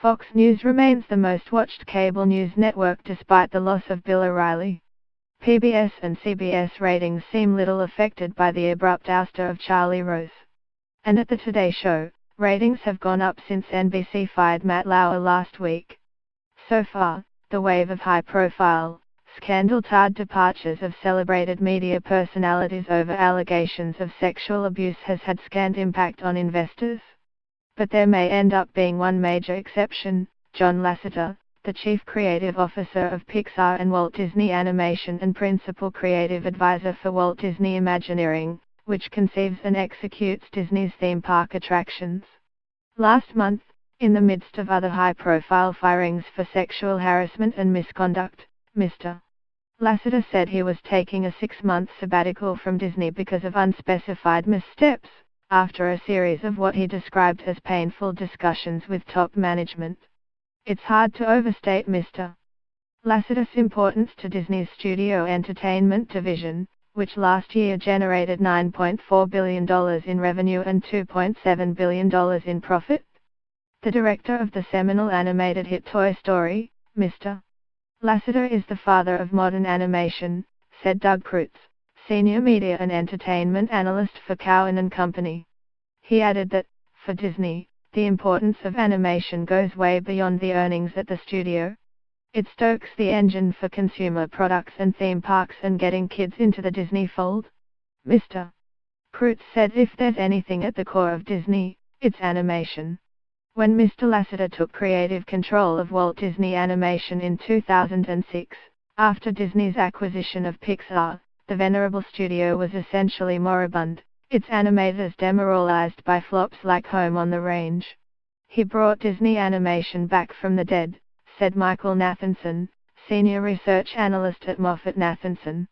Fox News remains the most watched cable news network despite the loss of Bill O'Reilly. PBS and CBS ratings seem little affected by the abrupt ouster of Charlie Rose. And at the Today Show, ratings have gone up since NBC fired Matt Lauer last week. So far, the wave of high-profile, scandal-tarred departures of celebrated media personalities over allegations of sexual abuse has had scant impact on investors. But there may end up being one major exception. John Lasseter, the Chief Creative Officer of Pixar and Walt Disney Animation and Principal Creative Advisor for Walt Disney Imagineering, which conceives and executes Disney's theme park attractions. Last month, in the midst of other high-profile firings for sexual harassment and misconduct, Mr. Lasseter said he was taking a 6-month sabbatical from Disney because of unspecified missteps, after a series of what he described as painful discussions with top management. It's hard to overstate Mr. Lasseter's importance to Disney's studio entertainment division, which last year generated $9.4 billion in revenue and $2.7 billion in profit. The director of the seminal animated hit Toy Story, Mr. Lasseter is the father of modern animation, said Doug Kreutz, senior media and entertainment analyst for Cowen & Company. He added that, for Disney, the importance of animation goes way beyond the earnings at the studio. It stokes the engine for consumer products and theme parks and getting kids into the Disney fold. Mr. Kreutz said if there's anything at the core of Disney, it's animation. When Mr. Lasseter took creative control of Walt Disney Animation in 2006, after Disney's acquisition of Pixar, the venerable studio was essentially moribund, its animators demoralized by flops like Home on the Range. He brought Disney Animation back from the dead, said Michael Nathanson, senior research analyst at Moffett-Nathanson.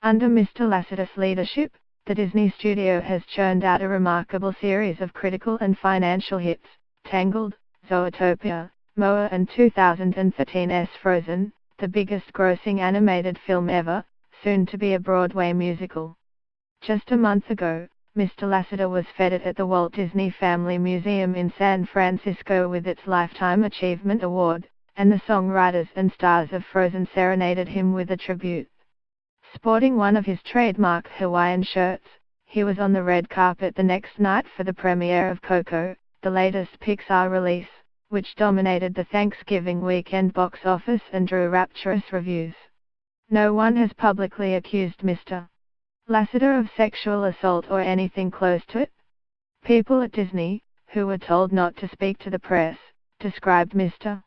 Under Mr. Lasseter's leadership, the Disney studio has churned out a remarkable series of critical and financial hits: Tangled, Zootopia, Moa and 2013's Frozen, the biggest grossing animated film ever, soon to be a Broadway musical. Just a month ago, Mr. Lasseter was feted at the Walt Disney Family Museum in San Francisco with its Lifetime Achievement Award, and the songwriters and stars of Frozen serenaded him with a tribute. Sporting one of his trademark Hawaiian shirts, he was on the red carpet the next night for the premiere of Coco, the latest Pixar release, which dominated the Thanksgiving weekend box office and drew rapturous reviews. No one has publicly accused Mr. Lasseter of sexual assault or anything close to it. People at Disney, who were told not to speak to the press, described Mr.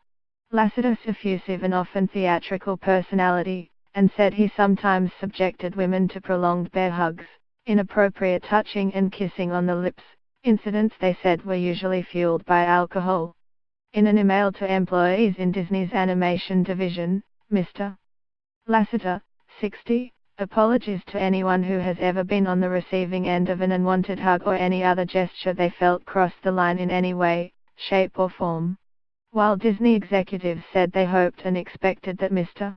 Lasseter's effusive and often theatrical personality, and said he sometimes subjected women to prolonged bear hugs, inappropriate touching and kissing on the lips, incidents they said were usually fueled by alcohol. In an email to employees in Disney's animation division, Mr. Lasseter, 60, apologized to anyone who has ever been on the receiving end of an unwanted hug or any other gesture they felt crossed the line in any way, shape or form. While Disney executives said they hoped and expected that Mr.